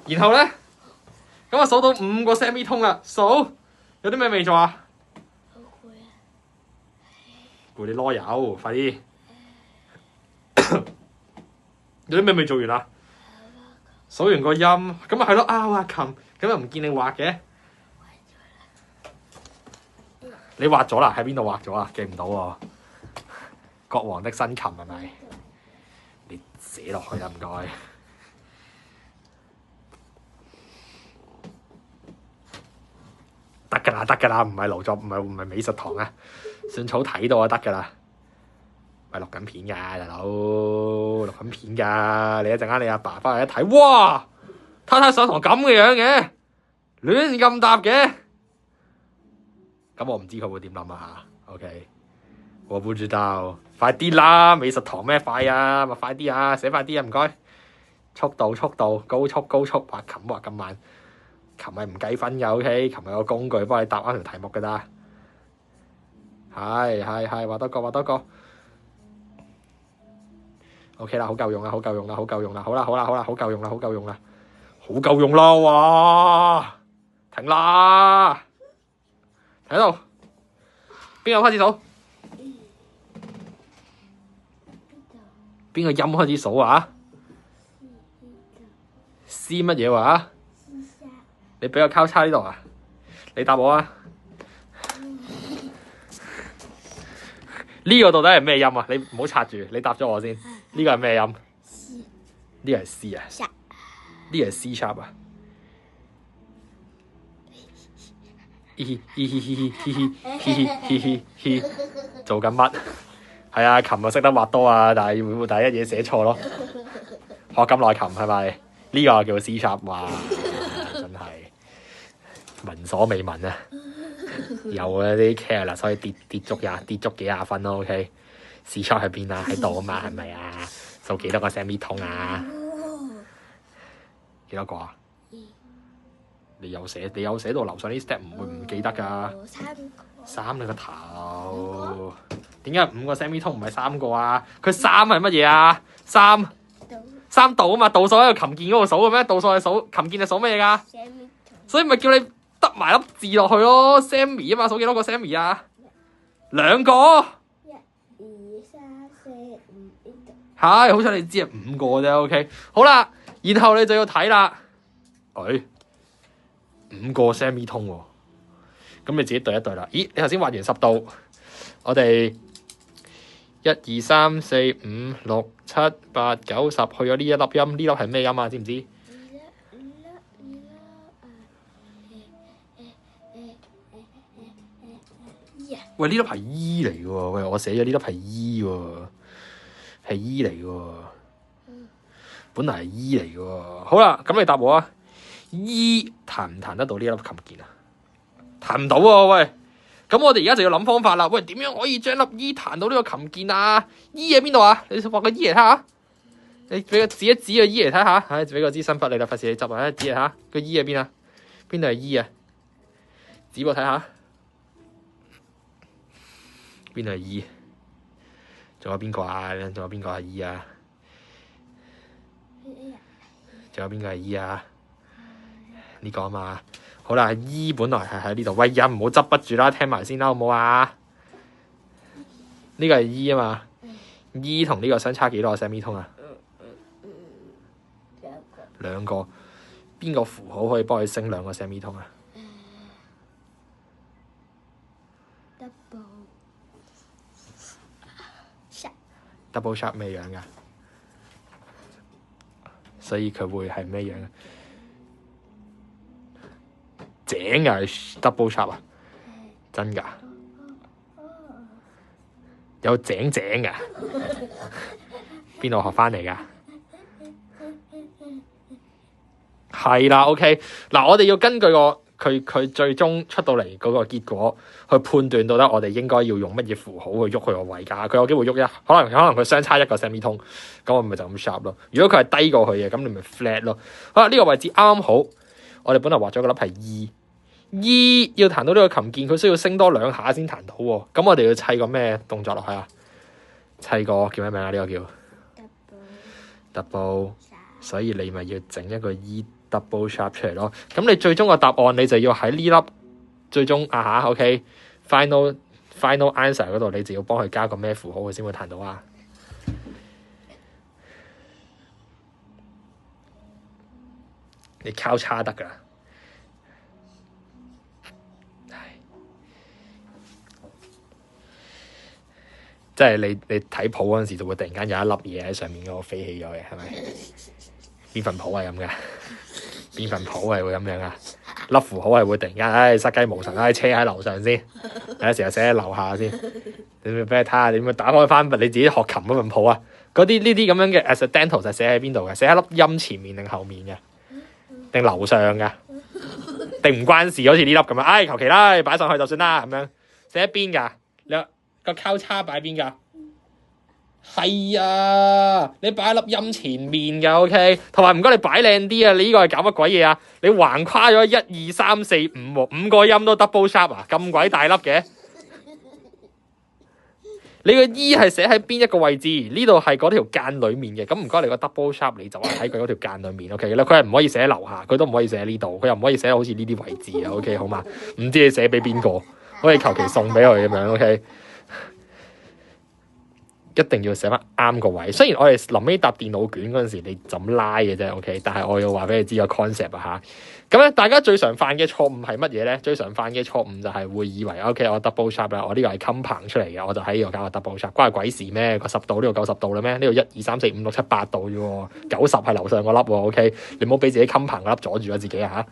然後咧，咁啊數到5個 semitone 啦，數有啲咩未做啊？好攰啊！攰你囉柚，快啲！有啲咩未做完啊？數完個音，咁咪係咯，啊琴，咁又唔見你畫嘅。你畫咗啦？喺邊度畫咗啊？記唔到喎。國王的新琴係咪？你寫落去啦，唔該。得㗎啦，得㗎啦，唔係勞作，唔係美術堂啊，順草睇到就得㗎啦。咪錄緊片㗎，大佬，錄緊片㗎。你一陣間你阿爸翻嚟一睇，哇！太太上堂咁嘅樣嘅，亂咁答嘅。咁我唔知佢會點諗啊嚇。OK， 我不知道。快啲啦，美術堂咩快啊？咪快啲啊，寫快啲啊，唔該。速度，高速，畫琴畫咁慢，琴係唔計分嘅 OK， 琴係個工具幫你答啱條題目㗎咋。係，畫多個。OK 啦，好夠用啦，好夠用啦，好夠用啦，好啦，好夠用啦，好夠用啦，哇！停啦，喺度，邊個開始數？邊個音開始數啊？ C 乜嘢話？你俾個交叉呢度啊？你答我啊？呢個到底係咩音啊？你唔好插住，你答咗我先。呢個係咩音？呢個係 C 啊？呢個係 C sharp 啊？做緊乜？係啊，琴日識得畫多啊，但係會唔會第一嘢寫錯咯？學咁耐琴係咪？呢個叫 C sharp 哇！真係聞所未聞啊！有啊啲 careless 所以跌足幾廿分咯 OK。C sharp 喺邊啊？喺度啊嘛，係咪啊？數幾多個 semitone啊？幾多個啊？你有寫到樓上啲 step 唔會唔記得㗎。3你個頭。點解5個 semitone 唔係3個啊？佢3係乜嘢啊？3度啊嘛，度數喺個琴鍵嗰度數嘅咩？度數係數琴鍵係數乜嘢㗎？所以咪叫你得埋粒字落去咯。Sammy 啊嘛，數幾多個 Sammy 啊？2個。1、2、3、4、5。係，好彩你知係5個啫。OK， 好啦，然後你就要睇啦。5個 semitone 喎，咁你自己對一對啦。咦，你頭先畫完10度，我哋1、2、3、4、5、6、7、8、9、10，去咗呢一粒音，呢粒係咩音啊？知唔知？喂，呢粒係 E 嚟嘅喎，喂，我寫咗呢粒係 E 喎，係 E 嚟嘅喎，本來係 E 嚟嘅喎。好啦，咁你答我啊 ，E 彈唔彈得到呢一粒琴鍵啊？彈唔到喎，喂。咁我哋而家就要諗方法啦。喂，點樣可以將粒 E 彈到呢個琴鍵啊 ？E 喺邊度啊？你畫個 E 嚟睇下。你俾個指一指個 E 嚟睇下。唉，俾個支新筆你啦，費事你執啊。指嚟下個 E 喺邊啊？邊度係 E 啊？指我睇下。邊度係 E？ 仲有邊個啊？仲有邊個係 E 啊？仲有邊個係 E 啊？呢個啊嘛。好啦 ，E 本來係喺呢度。喂，唔好執筆住啦，聽埋先啦，好唔好啊？呢個係 E 啊嘛。E 同呢個相差幾多個 semitone啊？2個。邊個符號可以幫佢升2個 semitone啊？Double sharp 咩樣㗎？所以佢會係咩樣啊？井又係 double sharp 啊？真㗎？有井㗎？邊度學翻嚟㗎？係啦 ，OK。嗱，我哋要根據佢最終出到嚟嗰個結果去判斷到底我哋應該要用乜嘢符號去喐佢個位㗎。佢有機會喐可能佢相差1個 semitone，咁我咪就咁 sharp 咯。如果佢係低過去嘅，咁你咪 flat 咯。好啦，呢個位置啱啱好，我哋本來畫咗個粒係 E 要彈到呢個琴鍵，佢需要升多2下先彈到喎。咁我哋要砌個咩動作落去啊？砌個叫咩名啊？呢個叫 double， 所以你咪要整一個 E double sharp 出嚟咯。咁你最終個答案你就要喺呢粒最終OK，final answer 嗰度，你就要幫佢加個咩符號，佢先會彈到啊。你交叉得㗎。即係你睇譜嗰陣時，就會突然間有一粒嘢喺上面嗰個飛起咗嘅，係咪？邊份譜係咁嘅？邊份譜係會咁樣啊？粒符號係會突然間，失雞無神，車喺樓上先，有時候寫喺樓下先。你俾你睇下，你咪打開翻你自己學琴嗰份譜啊！嗰啲呢啲咁樣嘅 accidental 就寫喺邊度嘅？寫喺粒音前面定後面嘅？定樓上嘅？定唔關事？好似呢粒咁樣，求其啦，擺上去就算啦，咁樣寫喺邊㗎？你個交叉擺邊㗎？係啊，你擺喺粒音前面㗎 ，OK。同埋唔該，你擺靚啲啊！你呢個係搞乜鬼嘢啊？你橫跨咗1、2、3、4、5喎，5個音都 double sharp 啊！咁鬼大粒嘅。你個 E 係寫喺邊一個位置？呢度係嗰條間裡面嘅。咁唔該，你個 double sharp 你就喺佢嗰條間裡面 ，OK。佢係唔可以寫喺樓下，佢都唔可以寫喺呢度，佢又唔可以寫好似呢啲位置啊 ，OK 好嘛？唔知你寫俾邊個，可以求其送俾佢咁樣 ，OK。一定要寫翻啱個位。雖然我哋臨尾答電腦卷嗰陣時，你就咁拉嘅啫，OK。但係我要話俾你知個 concept 啊嚇。咁咧，大家最常犯嘅錯誤係乜嘢咧？最常犯嘅錯誤就係會以為 OK，我 double sharp 啦，我呢個係 compound 出嚟嘅，我就喺呢度加個 double sharp，關鬼事咩？個10度呢度90度啦咩？呢度1、2、3、4、5、6、7、8度啫喎，90係樓上個粒喎，OK。你唔好俾自己 compound 個粒阻住咗自己啊嚇。